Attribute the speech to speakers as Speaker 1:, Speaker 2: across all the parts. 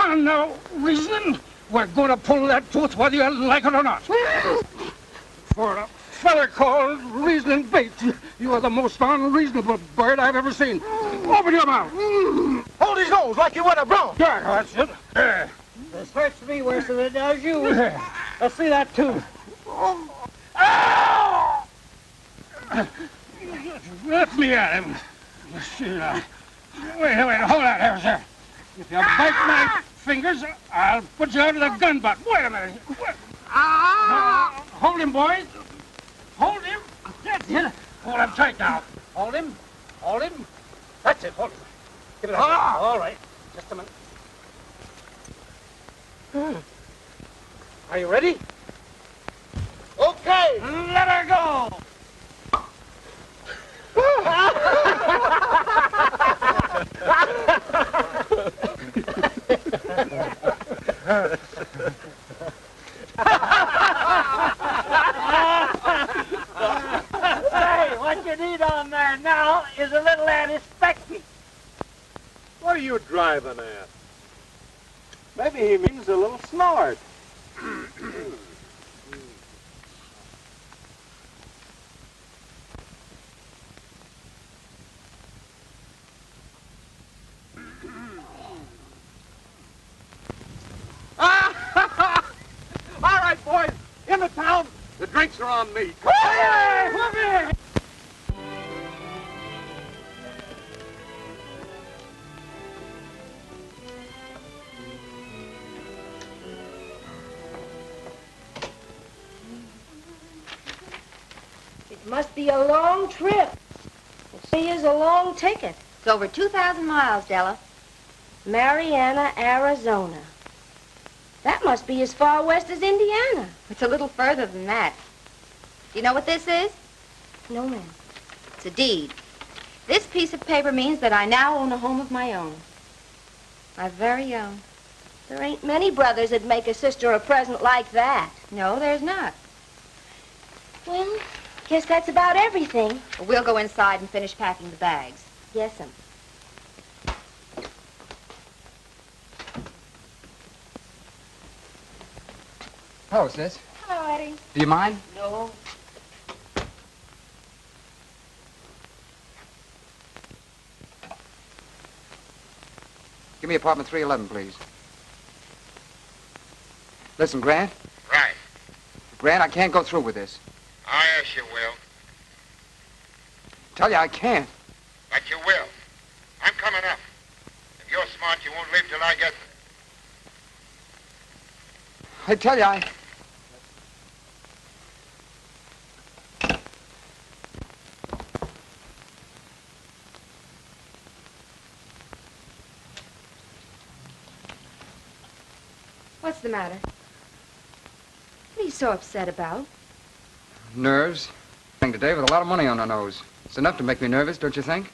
Speaker 1: on now, Reasonin. We're going to pull that tooth whether you like it or not. For a fella called Reasonin Bates, you are the most unreasonable bird I've ever seen. Open your mouth.
Speaker 2: Hold his nose like you would a bronc.
Speaker 1: Yeah, that's it.
Speaker 2: This hurts me worse than it does you. Let's see that tooth.
Speaker 1: Ow! Let me at him. Wait, hold on there, sir. If you bite my fingers, I'll put you out of the gun butt. Wait a minute. Hold him, boys. Hold him. That's it. Hold him tight now.
Speaker 2: Hold him. Hold him. That's it. Hold him. Give it up. All right. Just a minute. Are you ready? Okay.
Speaker 1: Let her go.
Speaker 2: Hey, what you need on there now is a little antiseptic.
Speaker 3: What are you driving at?
Speaker 2: Maybe he means a little snort.
Speaker 3: All right, boys, into town. The drinks are on me.
Speaker 4: It must be a long trip. It is a long ticket.
Speaker 5: It's over 2,000 miles, Della.
Speaker 4: Mariana, Arizona. That must be as far west as Indiana.
Speaker 5: It's a little further than that. Do you know what this is?
Speaker 4: No, ma'am.
Speaker 5: It's a deed. This piece of paper means that I now own a home of my own. My very own.
Speaker 4: There ain't many brothers that'd make a sister a present like that.
Speaker 5: No, there's not.
Speaker 4: Well, guess that's about everything.
Speaker 5: But we'll go inside and finish packing the bags.
Speaker 4: Yes'm.
Speaker 6: Hello, sis.
Speaker 4: Hello, Eddie.
Speaker 6: Do you mind?
Speaker 4: No.
Speaker 6: Give me apartment 311, please. Listen, Grant.
Speaker 7: Right.
Speaker 6: Grant, I can't go through with this.
Speaker 7: Oh, yes, you will.
Speaker 6: Tell you I can't.
Speaker 7: But you will. I'm coming up. If you're smart, you won't leave till I get there.
Speaker 6: I tell you I...
Speaker 5: What's the matter? What are you so upset about?
Speaker 6: Nerves. Today with a lot of money on her nose. It's enough to make me nervous, don't you think?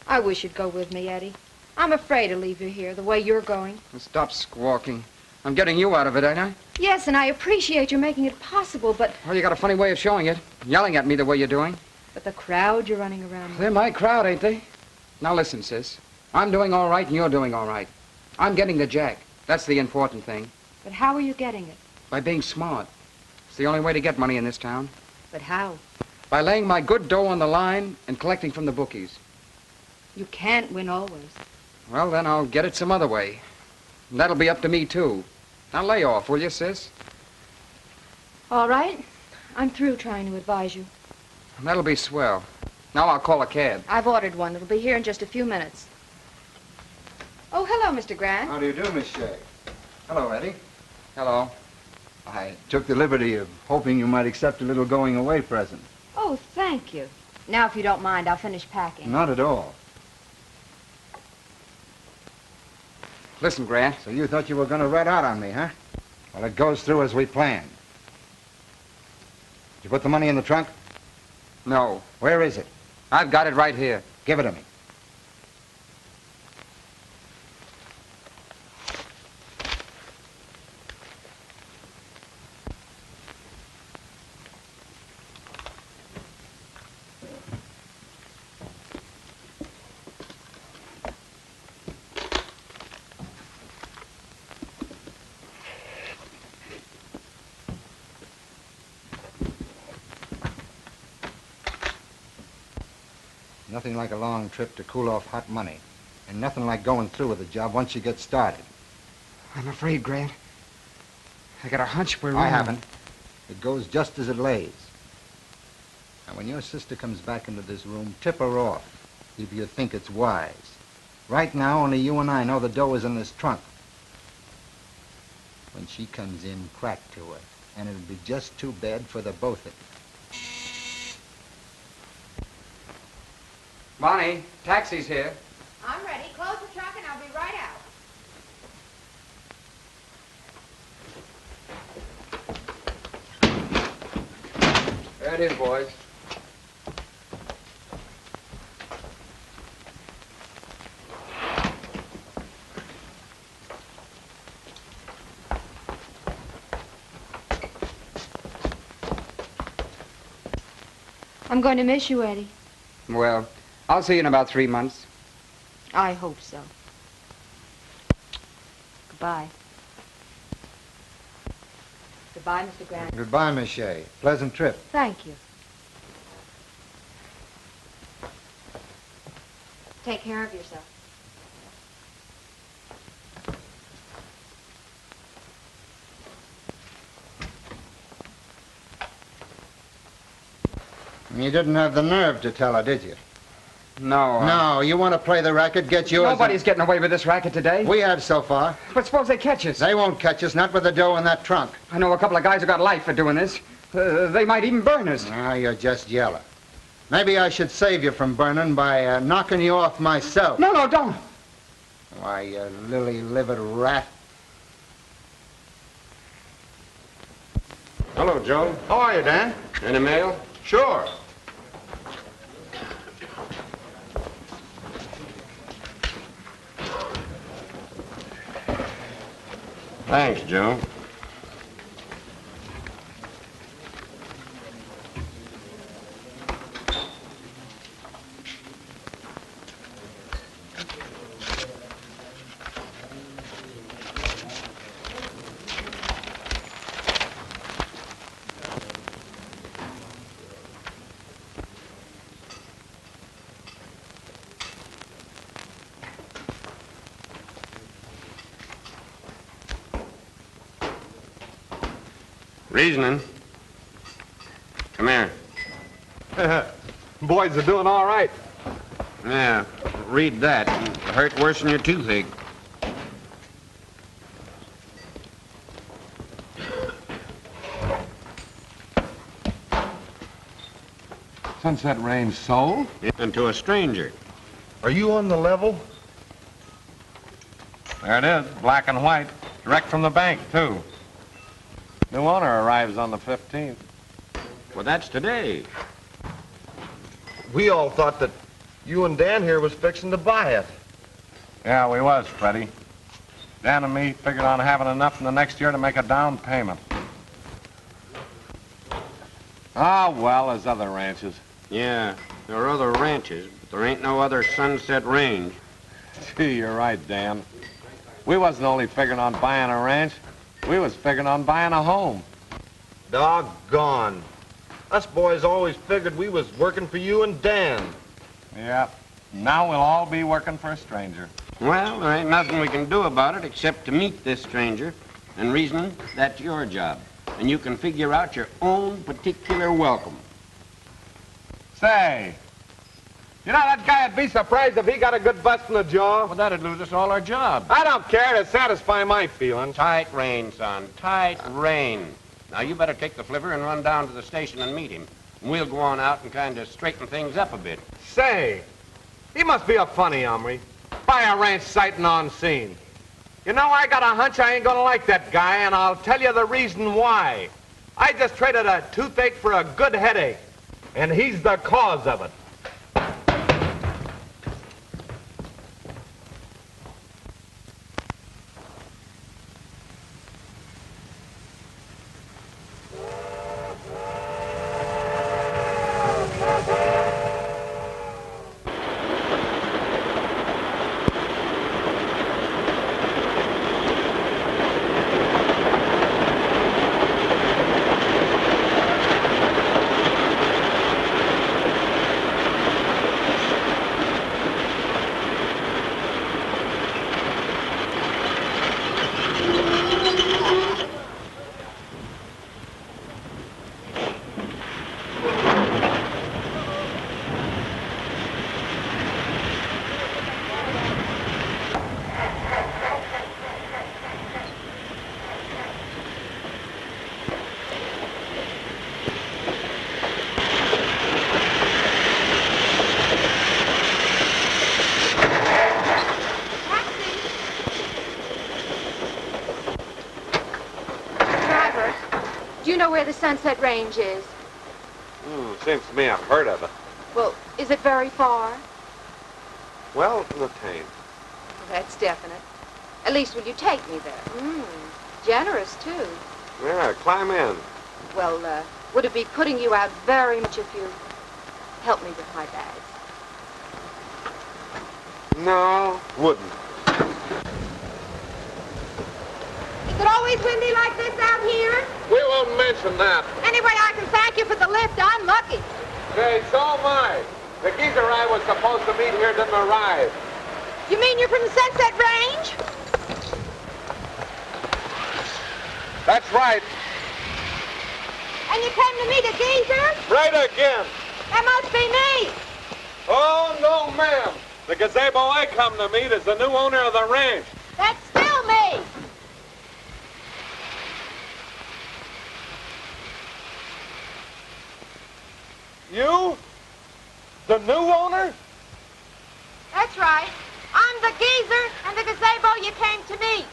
Speaker 5: I wish you'd go with me, Eddie. I'm afraid to leave you here the way you're going.
Speaker 6: Well, stop squawking. I'm getting you out of it, ain't I?
Speaker 5: Yes, and I appreciate you making it possible, but...
Speaker 6: Well, you got a funny way of showing it. Yelling at me the way you're doing.
Speaker 5: But the crowd you're running around with...
Speaker 6: They're my crowd, ain't they? Now listen, sis. I'm doing all right and you're doing all right. I'm getting the jack. That's the important thing.
Speaker 5: But how are you getting it?
Speaker 6: By being smart. It's the only way to get money in this town.
Speaker 5: But how?
Speaker 6: By laying my good dough on the line and collecting from the bookies.
Speaker 5: You can't win always.
Speaker 6: Well, then I'll get it some other way. And that'll be up to me, too. Now lay off, will you, sis?
Speaker 5: All right. I'm through trying to advise you.
Speaker 6: That'll be swell. Now I'll call a cab.
Speaker 5: I've ordered one. It'll be here in just a few minutes. Oh, hello, Mr. Grant.
Speaker 8: How do you do, Miss Shea?
Speaker 6: Hello, Eddie. Hello.
Speaker 8: I took the liberty of hoping you might accept a little going-away present.
Speaker 5: Oh, thank you. Now, if you don't mind, I'll finish packing.
Speaker 8: Not at all.
Speaker 6: Listen, Grant.
Speaker 8: So you thought you were going to rat out on me, huh? Well, it goes through as we planned. Did you put the money in the trunk?
Speaker 6: No.
Speaker 8: Where is it?
Speaker 6: I've got it right here.
Speaker 8: Give it to me. Nothing like a long trip to cool off hot money. And nothing like going through with the job once you get started.
Speaker 6: I'm afraid, Grant. I got a hunch we're
Speaker 8: I
Speaker 6: wrong.
Speaker 8: haven't. It goes just as it lays. And when your sister comes back into this room, tip her off if you think it's wise. Right now, only you and I know the dough is in this trunk. When she comes in, crack to her. And it'll be just too bad for the both of you.
Speaker 6: Bonnie, taxi's here.
Speaker 5: I'm ready. Close the truck and I'll be right out.
Speaker 6: There it is, boys.
Speaker 5: I'm going to miss you, Eddie.
Speaker 6: Well, I'll see you in about 3 months.
Speaker 5: I hope so. Goodbye. Goodbye, Mr. Grant.
Speaker 8: Goodbye, Miss Shea. Pleasant trip.
Speaker 5: Thank you. Take care of yourself.
Speaker 8: You didn't have the nerve to tell her, did you?
Speaker 6: No.
Speaker 8: No, you want to play the racket, get yours.
Speaker 6: Nobody's getting away with this racket today.
Speaker 8: We have so far.
Speaker 6: But suppose they catch us.
Speaker 8: They won't catch us, not with the dough in that trunk.
Speaker 6: I know a couple of guys who got life for doing this. They might even burn us.
Speaker 8: Ah, you're just yellow. Maybe I should save you from burning by knocking you off myself.
Speaker 6: No, don't.
Speaker 8: Why, you lily-livered rat.
Speaker 3: Hello, Joe. How are you, Dan?
Speaker 9: Any mail?
Speaker 3: Sure.
Speaker 9: Thanks, Joe. Reasonin. Come here.
Speaker 3: Boys are doing all right.
Speaker 9: Yeah, read that. It hurt worse than your toothache.
Speaker 3: Sunset Range sold?
Speaker 9: And to a stranger.
Speaker 3: Are you on the level? There it is, black and white. Direct from the bank, too. New owner arrives on the 15th.
Speaker 9: Well, that's today.
Speaker 10: We all thought that you and Dan here was fixing to buy it.
Speaker 3: Yeah, we was, Freddie. Dan and me figured on having enough in the next year to make a down payment. Ah, well, there's other ranches.
Speaker 9: Yeah, there are other ranches, but there ain't no other Sunset Range.
Speaker 3: Gee, you're right, Dan. We wasn't only figuring on buying a ranch. We was figuring on buying a home.
Speaker 10: Doggone. Us boys always figured we was working for you and Dan.
Speaker 3: Yeah. Now we'll all be working for a stranger.
Speaker 9: Well, there ain't nothing we can do about it except to meet this stranger. And reason, that's your job. And you can figure out your own particular welcome.
Speaker 3: Say, you know, that guy'd be surprised if he got a good bust in the jaw.
Speaker 2: Well, that'd lose us all our jobs.
Speaker 3: I don't care to satisfy my feelings.
Speaker 9: Tight rein, son. Tight rein. Now, you better take the flivver and run down to the station and meet him. And we'll go on out and kind of straighten things up a bit.
Speaker 3: Say, he must be a funny hombre. Buy a ranch sighting on scene. You know, I got a hunch I ain't gonna like that guy, and I'll tell you the reason why. I just traded a toothache for a good headache, and he's the cause of it.
Speaker 5: know where the Sunset Range is?
Speaker 3: Seems to me I've heard of it.
Speaker 5: Well, is it very far?
Speaker 3: Well, the taint.
Speaker 5: That's definite. At least, will you take me there? Generous, too.
Speaker 3: Yeah, climb in.
Speaker 5: Well, would it be putting you out very much if you help me with my bags?
Speaker 3: No, wouldn't.
Speaker 5: Is it always windy like this out here?
Speaker 3: We won't mention that.
Speaker 5: Anyway, I can thank you for the lift. I'm lucky.
Speaker 3: Say, so am I. The geezer I was supposed to meet here didn't arrive.
Speaker 5: You mean you're from the Sunset Range?
Speaker 3: That's right.
Speaker 5: And you came to meet a geezer?
Speaker 3: Right again.
Speaker 5: That must be me.
Speaker 3: Oh, no, ma'am. The gazebo I come to meet is the new owner of the ranch.
Speaker 5: That's still me.
Speaker 3: You? The new owner?
Speaker 5: That's right. I'm the geezer and the gazebo you came to meet.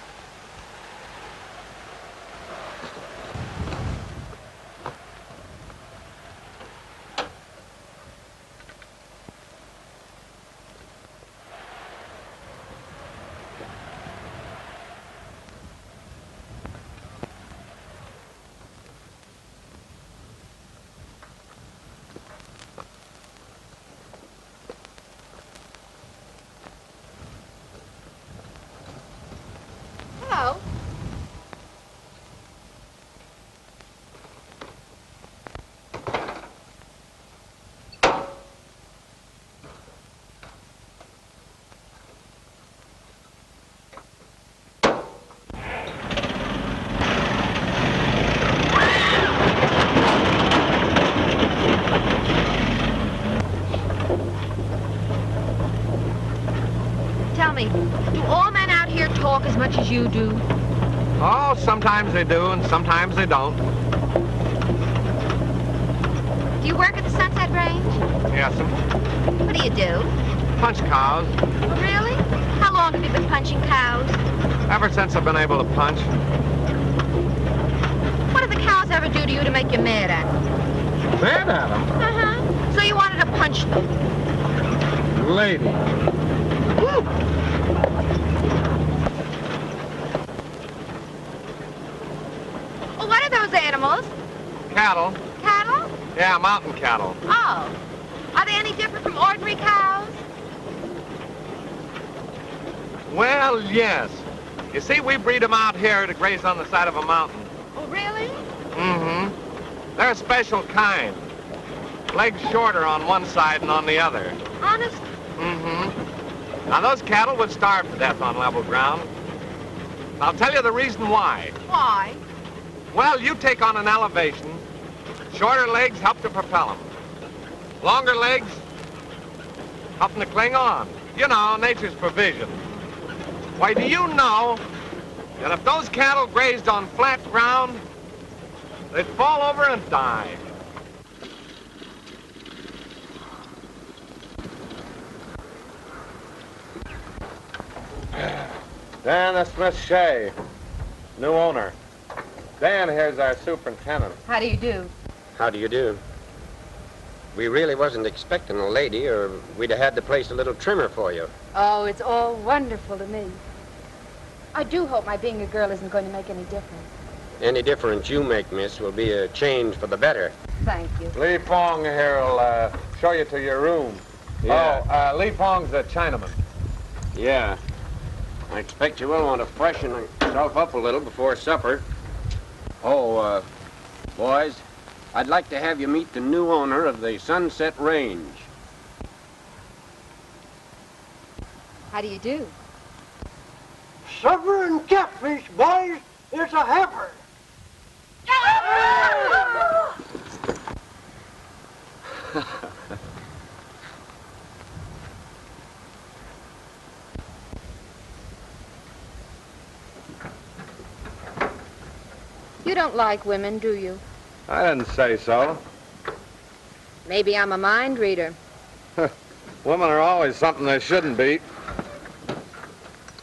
Speaker 5: Hello. Tell me, do all men out here talk as much as you do?
Speaker 3: Oh, sometimes they do and sometimes they don't.
Speaker 5: Do you work at the Sunset Range?
Speaker 3: Yes,
Speaker 5: What do you do?
Speaker 3: punch cows.
Speaker 5: Oh, really? How long have you been punching cows?
Speaker 3: Ever since I've been able to punch.
Speaker 5: What did the cows ever do to you to make you mad at them?
Speaker 3: Mad at them?
Speaker 5: Uh-huh. So you wanted to punch them?
Speaker 3: Lady.
Speaker 5: Woo. Well, what are those animals?
Speaker 3: Cattle.
Speaker 5: Cattle?
Speaker 3: Yeah, mountain cattle.
Speaker 5: Oh. Are they any different from ordinary cows?
Speaker 3: Well, yes. You see, we breed them out here to graze on the side of a mountain.
Speaker 5: Oh, really?
Speaker 3: Mm-hmm. They're a special kind. Legs shorter on one side and on the other.
Speaker 5: Honest?
Speaker 3: Mm-hmm. Now, those cattle would starve to death on level ground. I'll tell you the reason why.
Speaker 5: Why?
Speaker 3: Well, you take on an elevation. Shorter legs help to propel them. Longer legs help them to cling on. You know, nature's provision. Why, do you know that if those cattle grazed on flat ground, they'd fall over and die? Dan, that's Miss Shea, new owner. Dan here's our superintendent.
Speaker 5: How do you do?
Speaker 9: How do you do? We really wasn't expecting a lady, or we'd have had to place a little trimmer for you.
Speaker 5: Oh, it's all wonderful to me. I do hope my being a girl isn't going to make any difference.
Speaker 9: Any difference you make, miss, will be a change for the better.
Speaker 5: Thank you.
Speaker 3: Lee Fong here will show you to your room.
Speaker 9: Yeah.
Speaker 3: Oh, Lee Fong's a Chinaman.
Speaker 9: Yeah. I expect you will want to freshen yourself up a little before supper. Oh, boys, I'd like to have you meet the new owner of the Sunset Range.
Speaker 5: How do you do?
Speaker 1: Supper and catfish, boys. It's a heifer.
Speaker 5: You don't like women, do you?
Speaker 3: I didn't say so.
Speaker 5: Maybe I'm a mind reader.
Speaker 3: Women are always something they shouldn't be.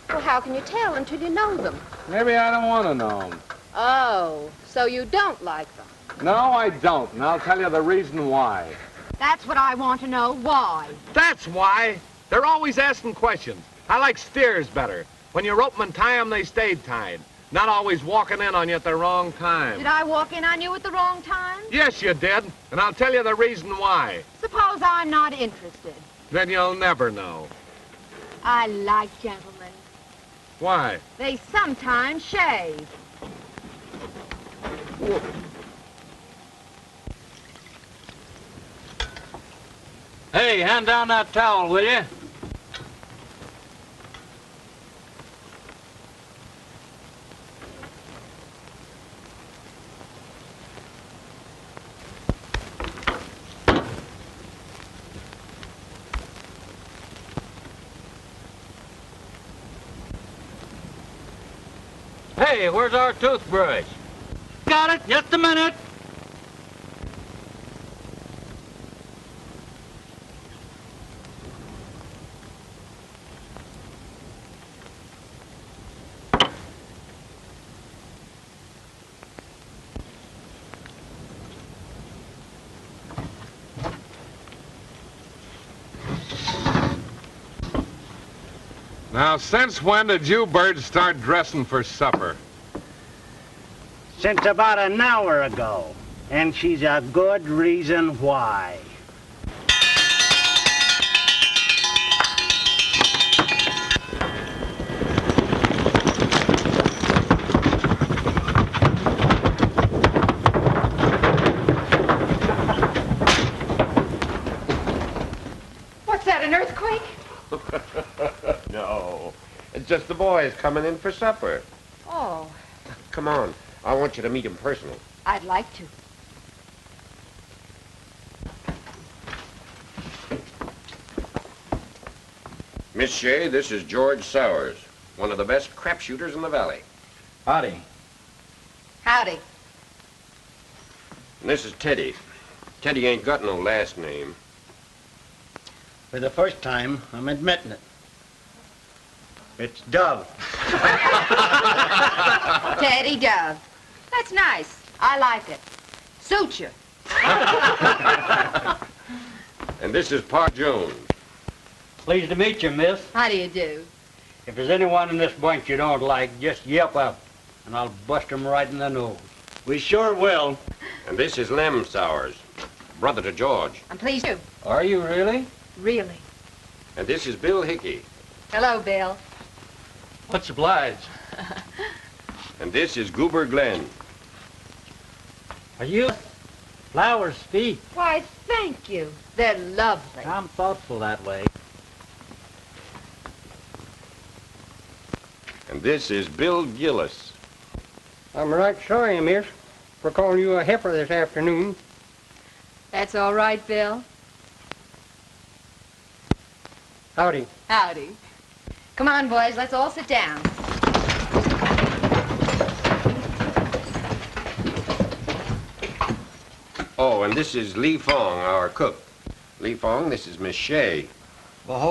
Speaker 5: Well, how can you tell until you know them?
Speaker 3: Maybe I don't want to know them.
Speaker 5: Oh, so you don't like them.
Speaker 3: No, I don't, and I'll tell you the reason why.
Speaker 11: That's what I want to know. Why?
Speaker 3: That's why. They're always asking questions. I like steers better. When you rope 'em and tie 'em, they stayed tied. Not always walking in on you at the wrong time.
Speaker 11: Did I walk in on you at the wrong time?
Speaker 3: Yes, you did, and I'll tell you the reason why.
Speaker 11: Suppose I'm not interested.
Speaker 3: Then you'll never know.
Speaker 11: I like gentlemen.
Speaker 3: Why?
Speaker 11: They sometimes shave.
Speaker 2: Hey, hand down that towel, will you? Hey, where's our toothbrush? Got it, just a minute.
Speaker 3: Now, since when did you birds start dressing for supper?
Speaker 12: Since about an hour ago. And she's a good reason why.
Speaker 11: What's that, an earthquake?
Speaker 9: No, it's just the boys coming in for supper.
Speaker 11: Oh,
Speaker 9: Come on, I want you to meet him personally.
Speaker 11: I'd like to.
Speaker 9: Miss Shea, this is George Sowers, one of the best crap shooters in the valley.
Speaker 12: Howdy.
Speaker 11: Howdy.
Speaker 9: And this is Teddy. Teddy ain't got no last name.
Speaker 12: For the first time, I'm admitting it. It's Dove.
Speaker 5: Teddy Dove. That's nice. I like it. Suits you.
Speaker 9: And this is Pa Jones.
Speaker 12: Pleased to meet you, miss.
Speaker 5: How do you do?
Speaker 12: If there's anyone in this bunch you don't like, just yelp out, and I'll bust 'em right in the nose. We sure will.
Speaker 9: And this is Lem Sowers, brother to George.
Speaker 5: I'm pleased to.
Speaker 12: Are you really?
Speaker 5: Really.
Speaker 9: And this is Bill Hickey.
Speaker 5: Hello, Bill.
Speaker 12: What's obliged?
Speaker 9: And this is Goober Glenn.
Speaker 12: Are you? Flowers speak.
Speaker 5: Why, thank you. They're lovely.
Speaker 12: I'm thoughtful that way.
Speaker 9: And this is Bill Gillis.
Speaker 13: I'm right sorry, miss, for calling you a heifer this afternoon.
Speaker 5: That's all right, Bill.
Speaker 13: Howdy.
Speaker 5: Howdy. Come on, boys, let's all sit down.
Speaker 9: Oh, and this is Lee Fong, our cook. Lee Fong, this is Miss Shea. Just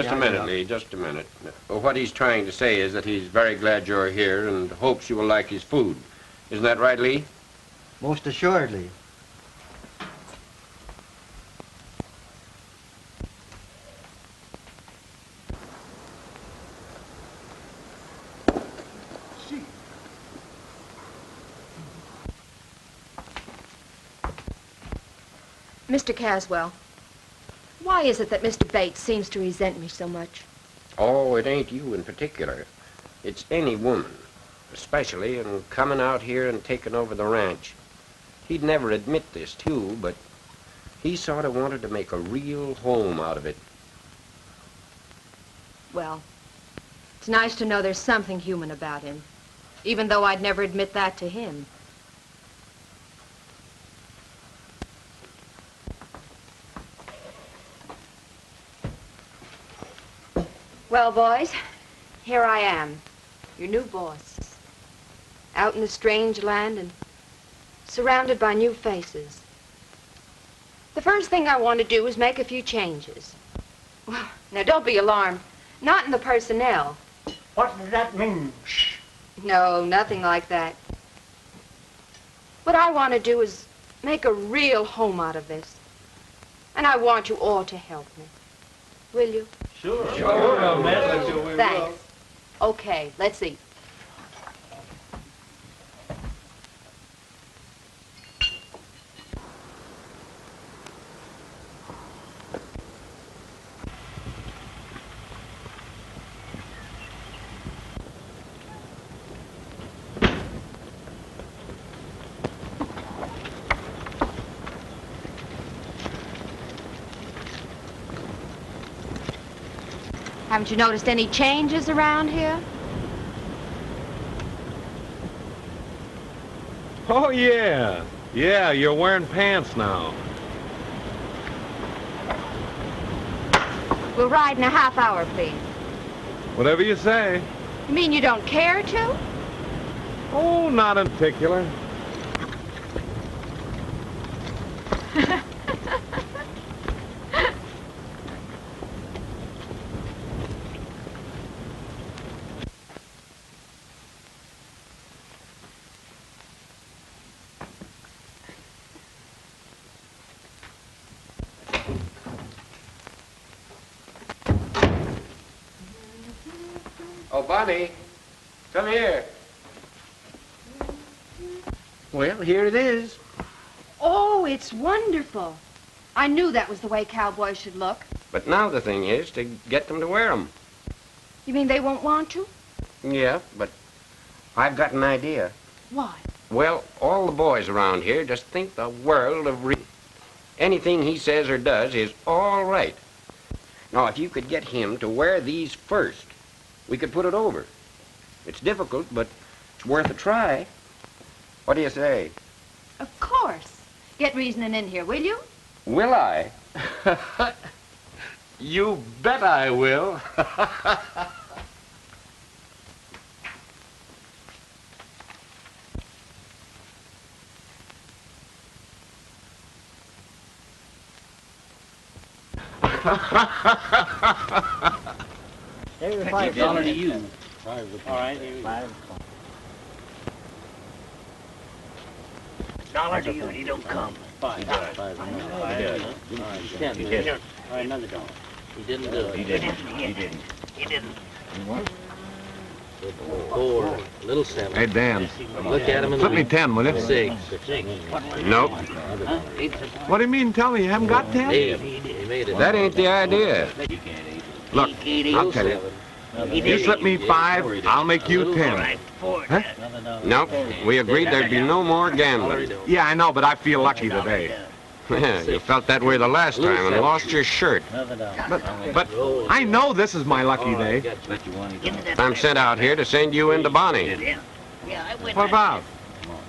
Speaker 9: a minute, Lee, just a minute. What he's trying to say is that he's very glad you're here and hopes you will like his food. Isn't that right, Lee?
Speaker 14: Most assuredly.
Speaker 5: Mr. Caswell, why is it that Mr. Bates seems to resent me so much?
Speaker 9: Oh, it ain't you in particular. It's any woman, especially in coming out here and taking over the ranch. He'd never admit this, too, but he sort of wanted to make a real home out of it.
Speaker 5: Well, it's nice to know there's something human about him, even though I'd never admit that to him. Well, boys, here I am, your new boss, out in a strange land and surrounded by new faces. The first thing I want to do is make a few changes. Well, now, don't be alarmed. Not in the personnel.
Speaker 12: What does that mean? Shh.
Speaker 5: No, nothing like that. What I want to do is make a real home out of this. And I want you all to help me. Will you?
Speaker 10: Sure.
Speaker 5: Thanks. Okay, let's eat. Haven't you noticed any changes around here?
Speaker 10: Oh, yeah. Yeah, you're wearing pants now.
Speaker 5: We'll ride in a half hour, please.
Speaker 10: Whatever you say.
Speaker 5: You mean you don't care to?
Speaker 10: Oh, not in particular.
Speaker 9: Oh, Bonnie, come here. Well, here it is.
Speaker 5: Oh, it's wonderful. I knew that was the way cowboys should look.
Speaker 9: But now the thing is to get them to wear them.
Speaker 5: You mean they won't want to?
Speaker 9: Yeah, but I've got an idea.
Speaker 5: Why?
Speaker 9: Well, all the boys around here just think the world of Reason. Anything he says or does is all right. Now, if you could get him to wear these first, we could put it over. It's difficult, but it's worth a try. What do you say?
Speaker 5: Of course. Get Reasonin in here, will you?
Speaker 9: Will I?
Speaker 10: You bet I will.
Speaker 13: There's
Speaker 12: $5
Speaker 13: to you.
Speaker 12: All right, here we go.
Speaker 13: $1 to you, and he don't come.
Speaker 12: Five. All right, $10. All right, another $1. He didn't do it.
Speaker 13: He didn't. He didn't.
Speaker 12: Four, little 7.
Speaker 10: Hey, Dan.
Speaker 12: Look at him in the
Speaker 10: Flip me 10, will you?
Speaker 12: 6.
Speaker 9: Nope.
Speaker 10: What do you mean? Tell me you haven't got 10?
Speaker 12: He made it.
Speaker 9: That ain't the idea.
Speaker 10: Look, I'll tell you. You slip me 5, I'll make you 10. Huh?
Speaker 9: Nope. We agreed there'd be no more gambling.
Speaker 10: Yeah, I know, but I feel lucky today.
Speaker 9: You felt that way the last time and lost your shirt.
Speaker 10: But I know this is my lucky day.
Speaker 9: I'm sent out here to send you into Bonnie.
Speaker 10: What about?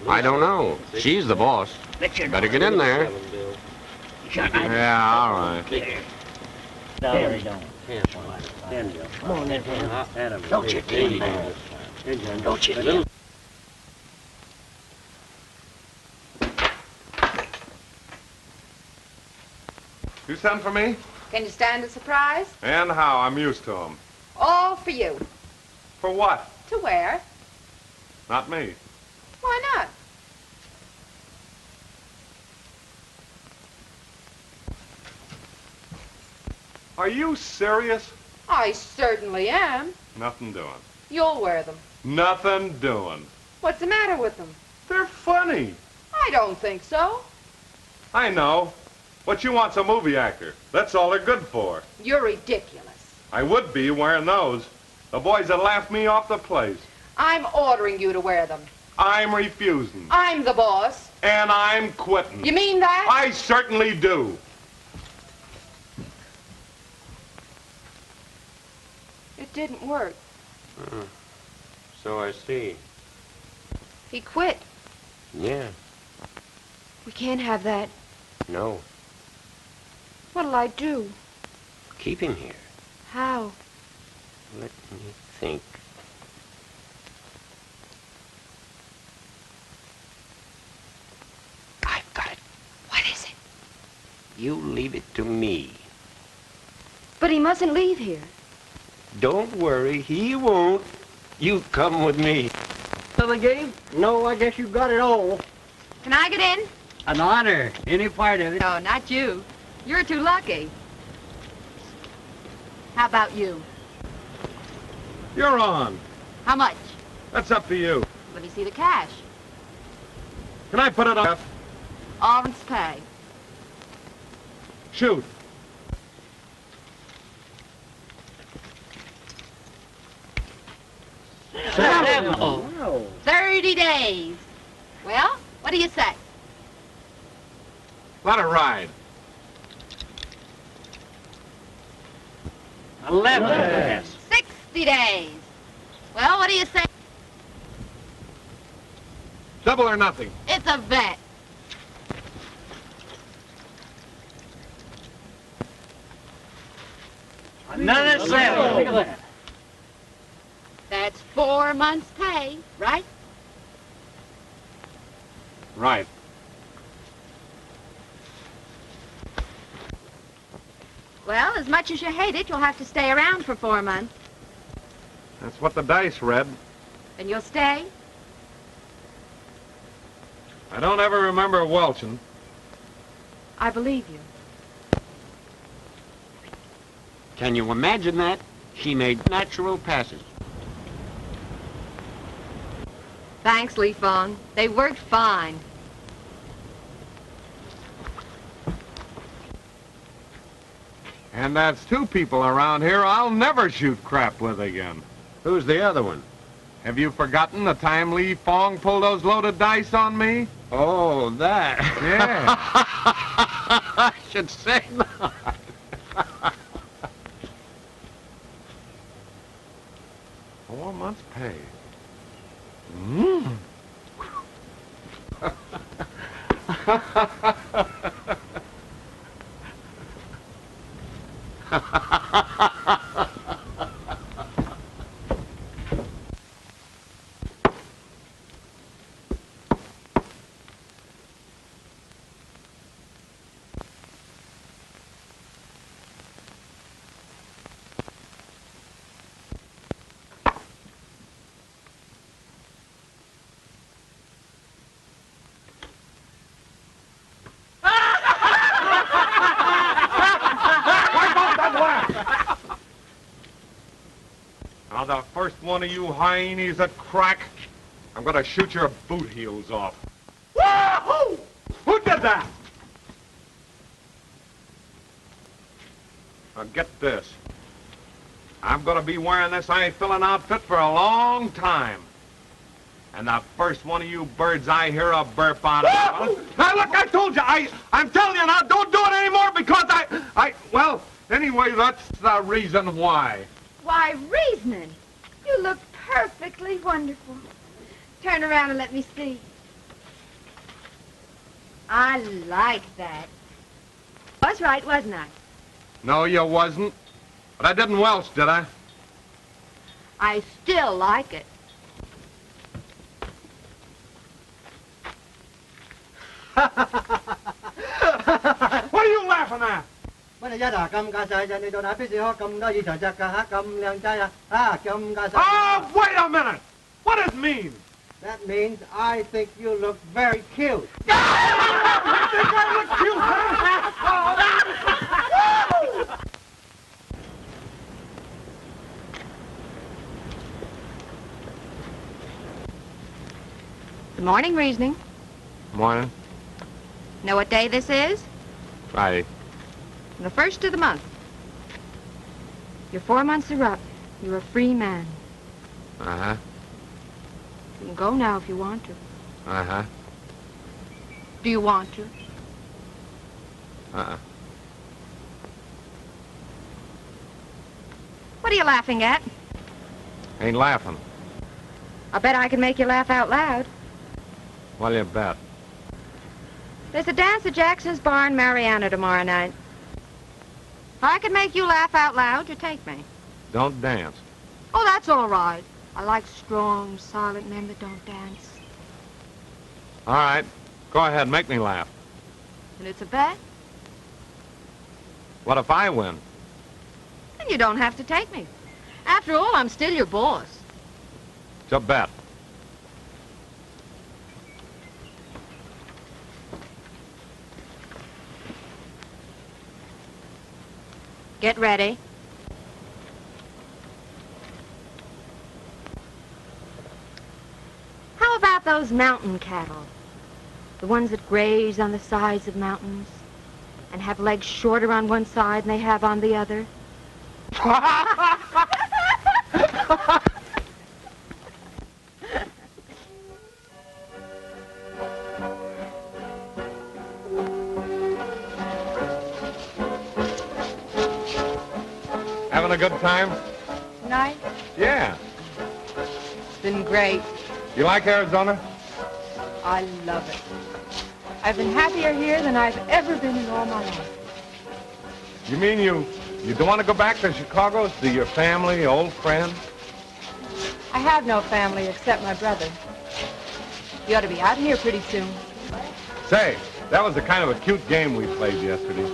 Speaker 9: I don't know. She's the boss. Better get in there.
Speaker 10: Yeah, all right.
Speaker 12: Come on, then.
Speaker 13: Don't you dare. Don't you dare.
Speaker 10: You sent for me?
Speaker 5: Can you stand a surprise?
Speaker 10: And how? I'm used to them.
Speaker 5: All for you.
Speaker 10: For what?
Speaker 5: To wear.
Speaker 10: Not me.
Speaker 5: Why not?
Speaker 10: Are you serious?
Speaker 5: I certainly am.
Speaker 10: Nothing doing.
Speaker 5: You'll wear them.
Speaker 10: Nothing doing.
Speaker 5: What's the matter with them?
Speaker 10: They're funny.
Speaker 5: I don't think so.
Speaker 10: I know. What you want's a movie actor. That's all they're good for.
Speaker 5: You're ridiculous.
Speaker 10: I would be wearing those. The boys would laugh me off the place.
Speaker 5: I'm ordering you to wear them.
Speaker 10: I'm refusing.
Speaker 5: I'm the boss.
Speaker 10: And I'm quitting.
Speaker 5: You mean that?
Speaker 10: I certainly do.
Speaker 5: It didn't work.
Speaker 9: So I see.
Speaker 5: He quit.
Speaker 9: Yeah.
Speaker 5: We can't have that.
Speaker 9: No.
Speaker 5: What'll I do?
Speaker 9: Keep him here.
Speaker 5: How?
Speaker 9: Let me think. I've got it.
Speaker 5: What is it?
Speaker 9: You leave it to me.
Speaker 5: But he mustn't leave here.
Speaker 9: Don't worry, he won't. You come with me.
Speaker 13: the game? No, I guess you got it all.
Speaker 11: Can I get in?
Speaker 12: An honor, any part of it.
Speaker 11: No, not you. You're too lucky. How about you?
Speaker 10: You're on.
Speaker 11: How much?
Speaker 10: That's up to you.
Speaker 11: Let me see the cash.
Speaker 10: Can I put it on?
Speaker 11: All's pay.
Speaker 10: Shoot.
Speaker 12: Oh.
Speaker 11: 30 days. Well, what do you say?
Speaker 10: Let it ride.
Speaker 12: 11.
Speaker 11: 60 days. Well, what do you say?
Speaker 10: Double or nothing.
Speaker 11: It's a bet.
Speaker 12: Another 7. Look at that.
Speaker 11: That's 4 months' pay, right?
Speaker 10: Right.
Speaker 11: Well, as much as you hate it, you'll have to stay around for 4 months.
Speaker 10: That's what the dice read.
Speaker 11: And you'll stay?
Speaker 10: I don't ever remember welching.
Speaker 11: I believe you.
Speaker 9: Can you imagine that? She made natural passes.
Speaker 5: Thanks, Leafon. They worked fine.
Speaker 3: And that's 2 people around here I'll never shoot crap with again.
Speaker 9: Who's the other one?
Speaker 3: Have you forgotten the time Lee Fong pulled those loaded dice on me?
Speaker 9: Oh, that.
Speaker 3: Yeah.
Speaker 9: I should say not.
Speaker 3: Four months' pay. Mmm. Now, the first one of you hyenas that crack, I'm gonna shoot your boot heels off. Wahoo! Who did that? Now, get this. I'm gonna be wearing this eye-filling outfit for a long time. And the first one of you birds I hear a burp out of... Now, look, I told you, I'm telling you now, don't do it anymore because well, anyway, that's the reason why.
Speaker 11: Why, Reasonin, you look perfectly wonderful. Turn around and let me see. I like that.
Speaker 5: Was right, wasn't I?
Speaker 3: No, you wasn't. But I didn't welch, did I?
Speaker 5: I still like it.
Speaker 3: What are you laughing at?
Speaker 14: Mấy này giá đà cầm ca sai cho nên tôi đã biết gì họ cầm đó gì sợ chắc ca hát cầm liền trai cầm ca sai.
Speaker 3: Oh, wait a minute! What does it mean?
Speaker 14: That means I think you look very cute.
Speaker 3: You think I look cute, huh?
Speaker 5: Good morning, Reasoning.
Speaker 3: Morning.
Speaker 5: Know what day this is?
Speaker 3: Friday.
Speaker 5: The first of the month. Your 4 months are up. You're a free man.
Speaker 3: Uh-huh.
Speaker 5: You can go now if you want to.
Speaker 3: Uh-huh.
Speaker 5: Do you want to?
Speaker 3: Uh-uh.
Speaker 5: What are you laughing at?
Speaker 3: Ain't laughing.
Speaker 5: I bet I can make you laugh out loud.
Speaker 3: Well, you bet.
Speaker 5: There's a dance at Jackson's Bar in Mariana tomorrow night. If I could make you laugh out loud, you'd take me.
Speaker 3: Don't dance.
Speaker 5: Oh, that's all right. I like strong, silent men that don't dance.
Speaker 3: All right. Go ahead, make me laugh.
Speaker 5: And it's a bet?
Speaker 3: What if I win?
Speaker 5: Then you don't have to take me. After all, I'm still your boss.
Speaker 3: It's a bet.
Speaker 5: Get ready. How about those mountain cattle? The ones that graze on the sides of mountains and have legs shorter on one side than they have on the other?
Speaker 3: Having a good time?
Speaker 11: Tonight?
Speaker 3: Yeah.
Speaker 11: Been great.
Speaker 3: You like Arizona?
Speaker 11: I love it. I've been happier here than I've ever been in all my life.
Speaker 3: You mean you don't want to go back to Chicago, see your family, old friends?
Speaker 11: I have no family except my brother. You ought to be out of here pretty soon.
Speaker 3: Say, that was a kind of a cute game we played yesterday.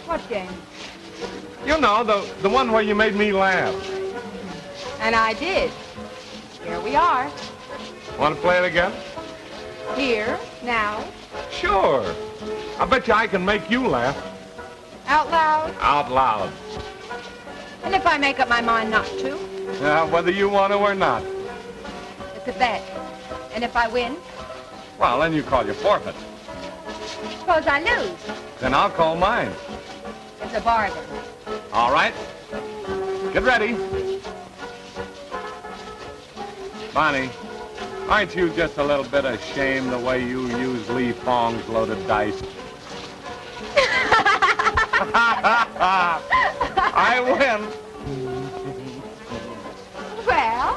Speaker 11: What game?
Speaker 3: You know, the one where you made me laugh.
Speaker 11: And I did. Here we are.
Speaker 3: Want to play it again?
Speaker 11: Here, now.
Speaker 3: Sure. I bet you I can make you laugh.
Speaker 11: Out loud.
Speaker 3: Out loud.
Speaker 11: And if I make up my mind not to?
Speaker 3: Whether you want to or not.
Speaker 11: It's a bet. And if I win?
Speaker 3: Well, then you call your forfeit.
Speaker 11: Suppose I lose.
Speaker 3: Then I'll call mine.
Speaker 11: It's a bargain.
Speaker 3: All right. Get ready. Bonnie, aren't you just a little bit ashamed the way you use Lee Fong's loaded dice? I win.
Speaker 11: Well?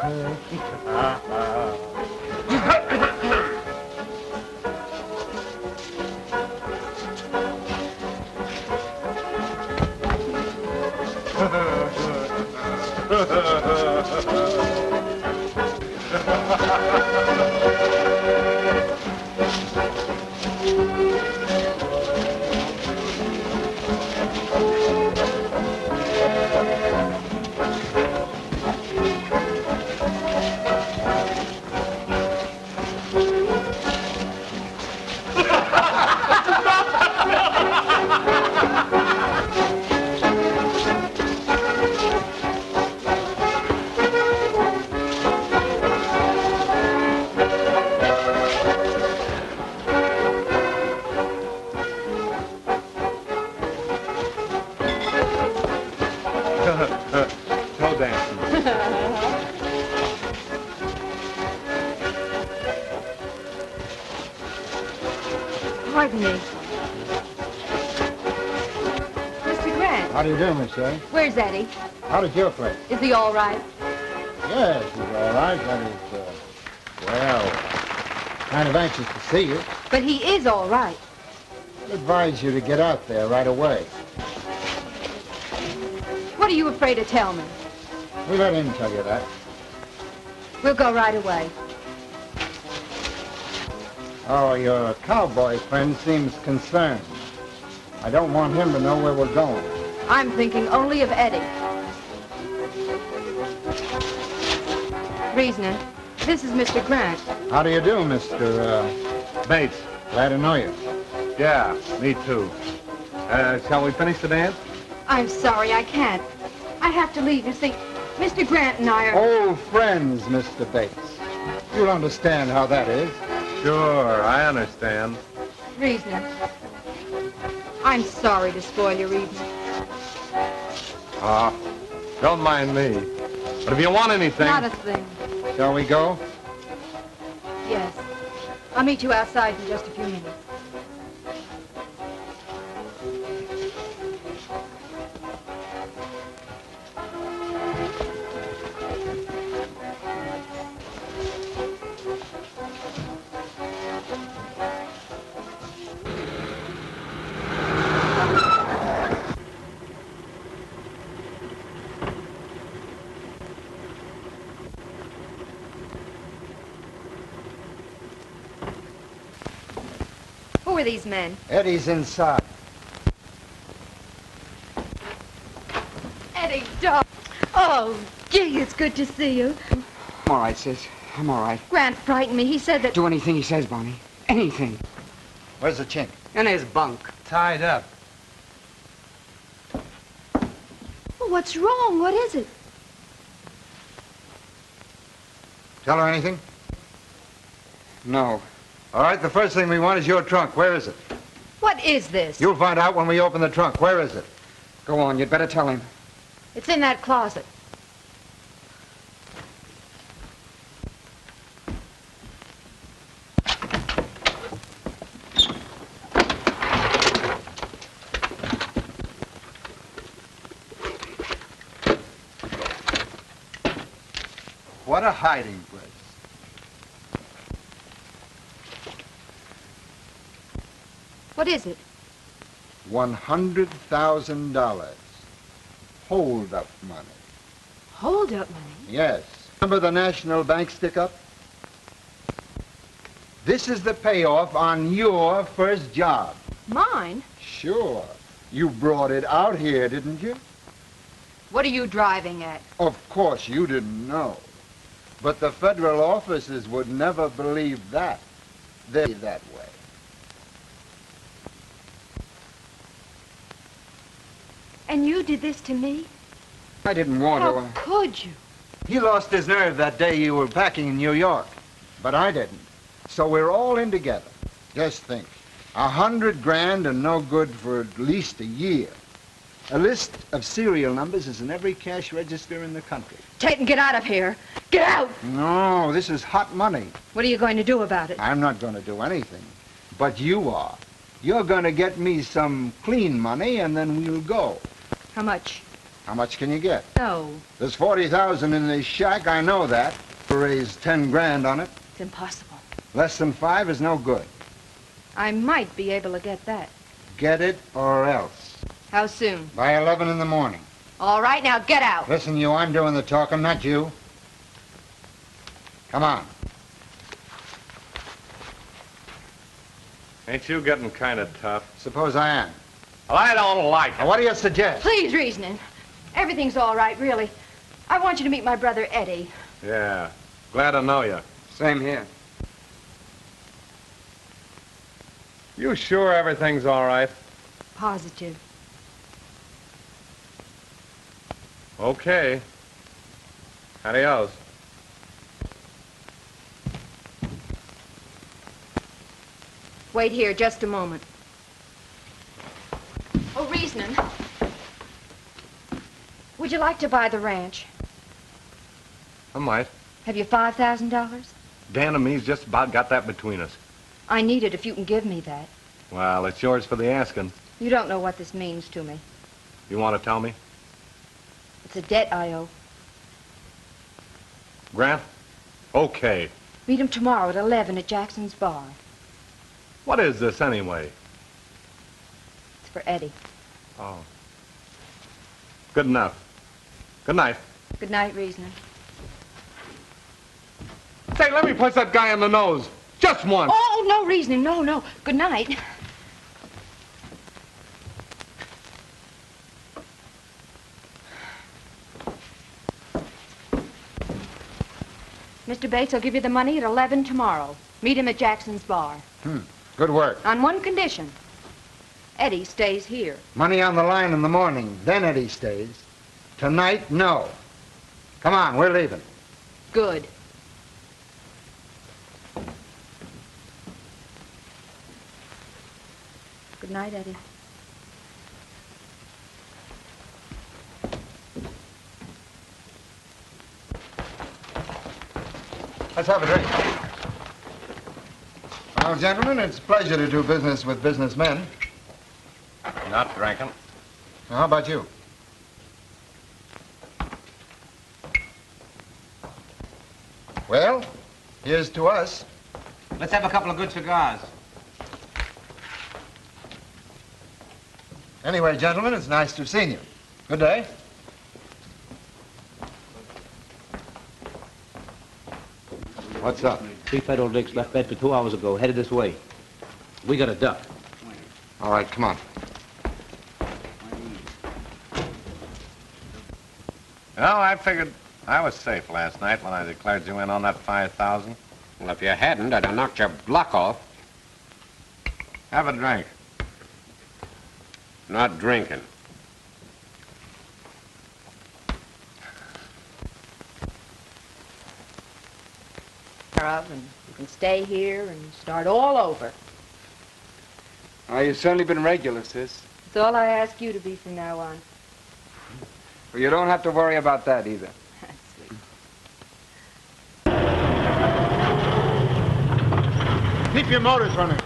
Speaker 3: Toe dancing.
Speaker 5: Pardon me. Mr. Grant,
Speaker 8: How do you do, Miss Shea?
Speaker 5: where's Eddie?
Speaker 8: How did your place?
Speaker 5: Is he all right?
Speaker 8: Yes, he's all right. That is, well, kind of anxious to see you.
Speaker 5: But he is all right.
Speaker 8: I advise you to get out there right away.
Speaker 5: What are you afraid to tell me?
Speaker 8: We let him tell you that.
Speaker 5: We'll go right away.
Speaker 8: Oh, your cowboy friend seems concerned. I don't want him to know where we're going.
Speaker 5: I'm thinking only of Eddie. Reasonin, this is Mr. Grant.
Speaker 8: How do you do, Mr.
Speaker 3: Bates.
Speaker 8: Glad to know you.
Speaker 3: Yeah, me too. Shall we finish the dance?
Speaker 5: I'm sorry, I can't. I have to leave. You see, Mr. Grant and I are...
Speaker 8: Old friends, Mr. Bates. You'll understand how that is.
Speaker 3: Sure, I understand.
Speaker 5: Reasonin, I'm sorry to spoil your evening.
Speaker 3: Don't mind me. But if you want anything...
Speaker 5: Not a thing.
Speaker 8: Shall we go?
Speaker 5: Yes. I'll meet you outside in just a few minutes. Who are these men?
Speaker 8: Eddie's inside.
Speaker 11: Eddie, dog. Oh, gee, it's good to see you.
Speaker 6: I'm all right, sis. I'm all right.
Speaker 11: Grant frightened me. He said that...
Speaker 6: Do anything he says, Bonnie. Anything.
Speaker 8: Where's the chink?
Speaker 6: In his bunk.
Speaker 8: Tied up.
Speaker 11: what's wrong? What is it?
Speaker 8: Tell her anything?
Speaker 6: No.
Speaker 8: All right, the first thing we want is your trunk. Where is it?
Speaker 5: What is this?
Speaker 8: You'll find out when we open the trunk. Where is it?
Speaker 6: Go on, you'd better tell him.
Speaker 5: It's in that closet.
Speaker 8: What a hiding place.
Speaker 5: What is it?
Speaker 8: $100,000. Hold-up money.
Speaker 5: Hold-up money?
Speaker 8: Yes. Remember the National Bank stick-up? This is the payoff on your first job.
Speaker 5: Mine?
Speaker 8: Sure. You brought it out here, didn't you?
Speaker 5: What are you driving at?
Speaker 8: Of course, you didn't know. But the federal officers would never believe that. They're that way.
Speaker 11: And you did this to me?
Speaker 6: I didn't want
Speaker 11: How
Speaker 6: to.
Speaker 11: could you?
Speaker 8: He lost his nerve that day you were packing in New York. But I didn't. So we're all in together. Just think. 100 grand and no good for at least a year. A list of serial numbers is in every cash register in the country.
Speaker 5: Tate, get out of here. Get out!
Speaker 8: No, this is hot money.
Speaker 5: What are you going to do about it?
Speaker 8: I'm not going to do anything. But you are. You're going to get me some clean money and then we'll go.
Speaker 5: How much?
Speaker 8: How much can you get?
Speaker 5: No.
Speaker 8: There's 40,000 in this shack, I know that. We'll raise 10 grand on it.
Speaker 5: It's impossible.
Speaker 8: Less than 5 is no good.
Speaker 5: I might be able to get that.
Speaker 8: Get it or else.
Speaker 5: How soon?
Speaker 8: By 11 in the morning.
Speaker 5: All right, now get out.
Speaker 8: Listen, you, I'm doing the talking, not you. Come on.
Speaker 3: Ain't you getting kind of tough?
Speaker 8: Suppose I am.
Speaker 3: Well, I don't like it.
Speaker 8: Now, what do you suggest?
Speaker 5: Please, Reasonin. Everything's all right, really. I want you to meet my brother, Eddie.
Speaker 3: Yeah. Glad to know you.
Speaker 6: Same here.
Speaker 3: You sure everything's all right?
Speaker 5: Positive.
Speaker 3: Okay. Adios.
Speaker 5: Wait here just a moment. Oh, Reasonin. Would you like to buy the ranch?
Speaker 3: I might.
Speaker 5: Have you $5,000?
Speaker 3: Dan and me's just about got that between us.
Speaker 5: I need it if you can give me that.
Speaker 3: Well, it's yours for the asking.
Speaker 5: You don't know what this means to me.
Speaker 3: You want to tell me?
Speaker 5: It's a debt I owe.
Speaker 3: Grant? Okay.
Speaker 5: Meet him tomorrow at 11 at Jackson's bar.
Speaker 3: What is this anyway?
Speaker 5: It's for Eddie.
Speaker 3: Oh. Good enough. Good night.
Speaker 5: Good night, Reasonin.
Speaker 3: Say, let me punch that guy in the nose. Just once.
Speaker 5: Oh, no, Reasonin. No, no. Good night. Mr. Bates will give you the money at 11 tomorrow. Meet him at Jackson's bar.
Speaker 8: Good work.
Speaker 5: On one condition. Eddie stays here.
Speaker 8: Money on the line in the morning, then Eddie stays. Tonight, no. Come on, we're leaving.
Speaker 5: Good. Good night, Eddie.
Speaker 8: Let's have a drink. Well, gentlemen, it's a pleasure to do business with businessmen.
Speaker 3: Not drinking.
Speaker 8: Now, how about you? Well, here's to us.
Speaker 2: Let's have a couple of good cigars.
Speaker 8: Anyway, gentlemen, it's nice to have seen you. Good day. What's up?
Speaker 2: 3 Federal Dicks left Bedford 2 hours ago, headed this way. We got a duck.
Speaker 8: All right, come on.
Speaker 3: Well, I figured I was safe last night when I declared you in on that 5,000.
Speaker 9: Well, if you hadn't, I'd have knocked your block off.
Speaker 3: Have a drink.
Speaker 9: Not drinking.
Speaker 5: of, and you can stay here and start all over.
Speaker 6: Oh, you've certainly been regular, sis.
Speaker 5: It's all I ask you to be from now on.
Speaker 6: Well, you don't have to worry about that either.
Speaker 8: Keep your motors running.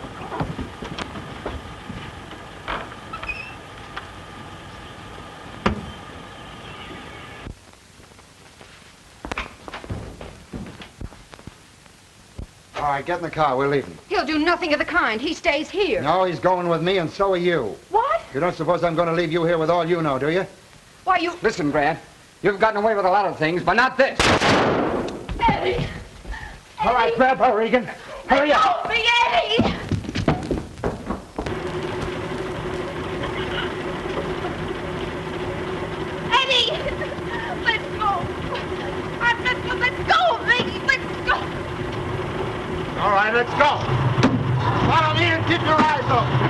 Speaker 8: All right, get in the car. We're leaving.
Speaker 5: He'll do nothing of the kind. He stays here.
Speaker 8: No, he's going with me, and so are you.
Speaker 5: What?
Speaker 8: You don't suppose I'm going to leave you here with all you know, do you?
Speaker 5: Why, you...
Speaker 6: Listen, Grant, you've gotten away with a lot of things, but not this.
Speaker 5: Eddie!
Speaker 12: All right, grab her, Regan. Hurry up.
Speaker 5: Help me, Eddie! Eddie! Let go! Let go of me! Let go!
Speaker 8: All right, let's go. Follow me and keep your eyes open.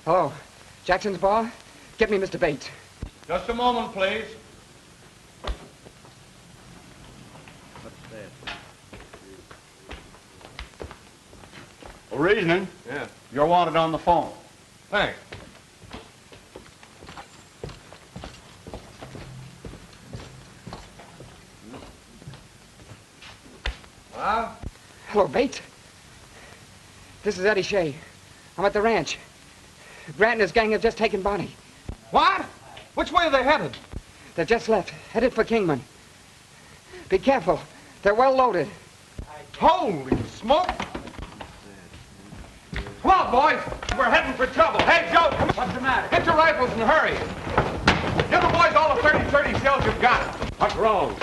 Speaker 6: Hello, Jackson's bar? Get me Mr. Bates.
Speaker 3: Just a moment, please.
Speaker 12: Well, Reasonin.
Speaker 3: Yeah.
Speaker 12: You're wanted on the phone.
Speaker 3: Thanks. Well?
Speaker 6: Hello, Bates. This is Eddie Shea. I'm at the ranch. Grant and his gang have just taken Bonnie.
Speaker 3: What? Which way are they headed?
Speaker 6: They just left, headed for Kingman. Be careful. They're well loaded.
Speaker 3: Holy smoke! Come on, boys. We're heading for trouble. Hey, Joe, come on.
Speaker 12: What's the matter?
Speaker 3: Get your rifles and hurry. Give the boys all the 30 shells you've got.
Speaker 12: What's wrong?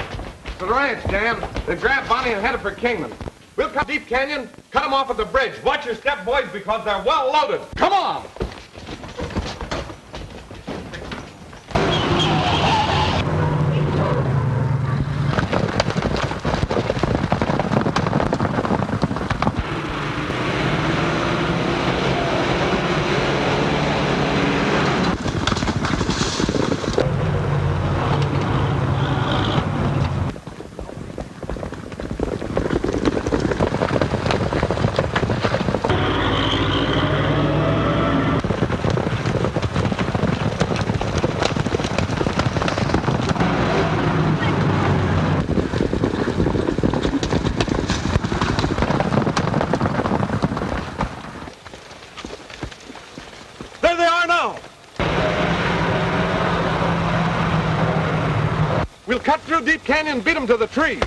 Speaker 3: To the ranch, Jam. They grabbed Bonnie and headed for Kingman. We'll cut Deep Canyon, cut them off at the bridge. Watch your step, boys, because they're well loaded. Come on! There they are now! We'll cut through Deep Canyon and beat them to the tree.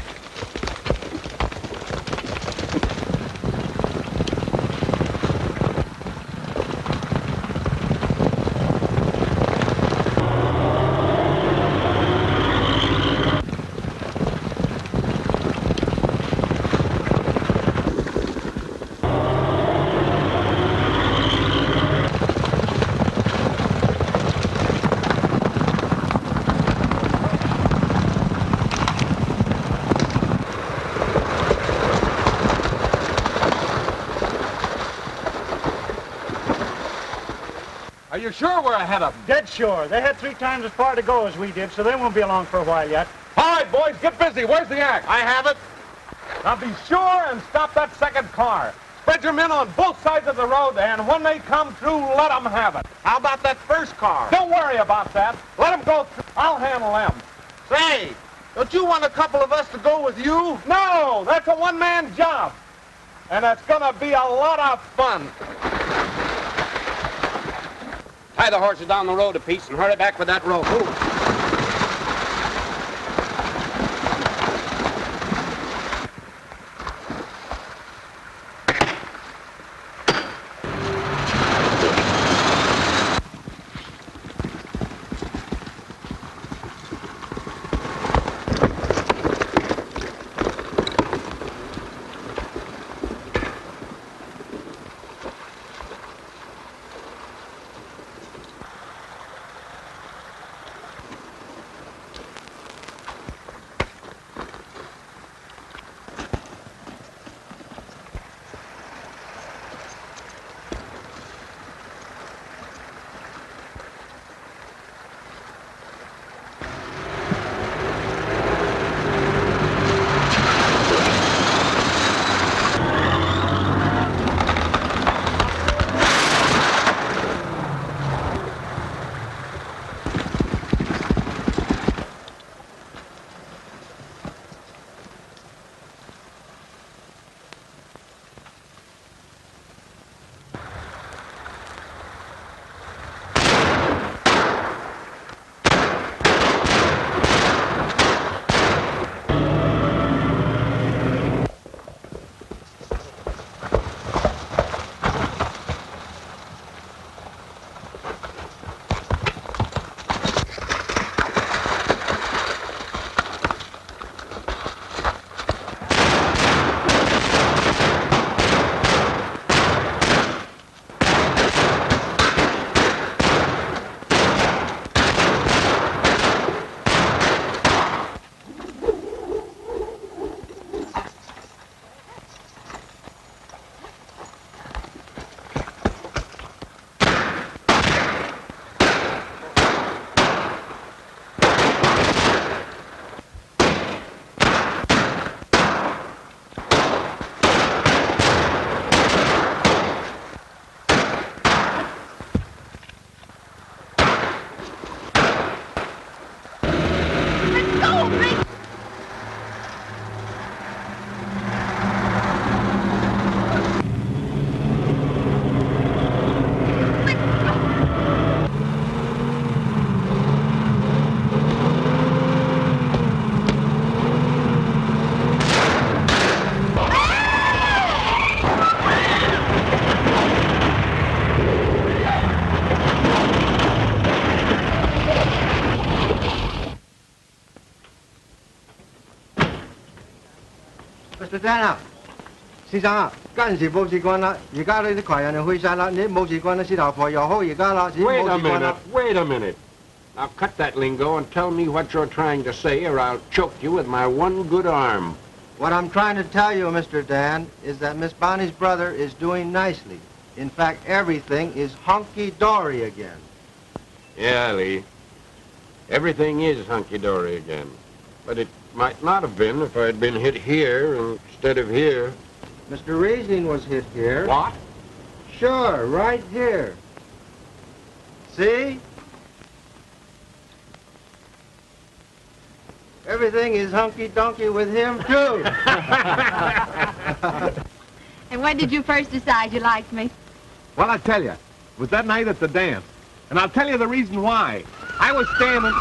Speaker 3: Are you sure we're ahead of them?
Speaker 12: Dead sure. They had 3 times as far to go as we did, so they won't be along for a while yet.
Speaker 3: All right, boys, get busy. Where's the axe?
Speaker 7: I have it.
Speaker 3: Now be sure and stop that second car. Spread your men on both sides of the road, and when they come through, let them have it.
Speaker 7: How about that first car?
Speaker 3: Don't worry about that. Let them go through. I'll handle them.
Speaker 7: Say, don't you want a couple of us to go with you?
Speaker 3: No, that's a one-man job. And it's gonna be a lot of fun.
Speaker 9: Tie the horses down the road a piece and hurry back for that rope. Move.
Speaker 14: stand up. 先生啊，嗰陣時冇事幹啦，而家呢啲窮人就去晒啦，你冇事幹啦，是頭婆又好而家啦，是
Speaker 9: Wait
Speaker 14: 冇
Speaker 9: a
Speaker 14: 事幹啦
Speaker 9: minute, wait a minute. Now cut that lingo and tell me what you're trying to say, or I'll choke you with my one good arm.
Speaker 14: What I'm trying to tell you, Mr. Dan, is that Miss Bonnie's brother is doing nicely. In fact, everything is hunky-dory again.
Speaker 9: Yeah, Lee. Everything is hunky-dory again. But it might not have been if I'd been hit here instead of here.
Speaker 14: Mr. Reasonin was hit here.
Speaker 9: What?
Speaker 14: Sure, right here. See? Everything is hunky-dunky with him, too.
Speaker 11: And when did you first decide you liked me?
Speaker 10: Well, I tell you, it was that night at the dance. And I'll tell you the reason why. I was standing...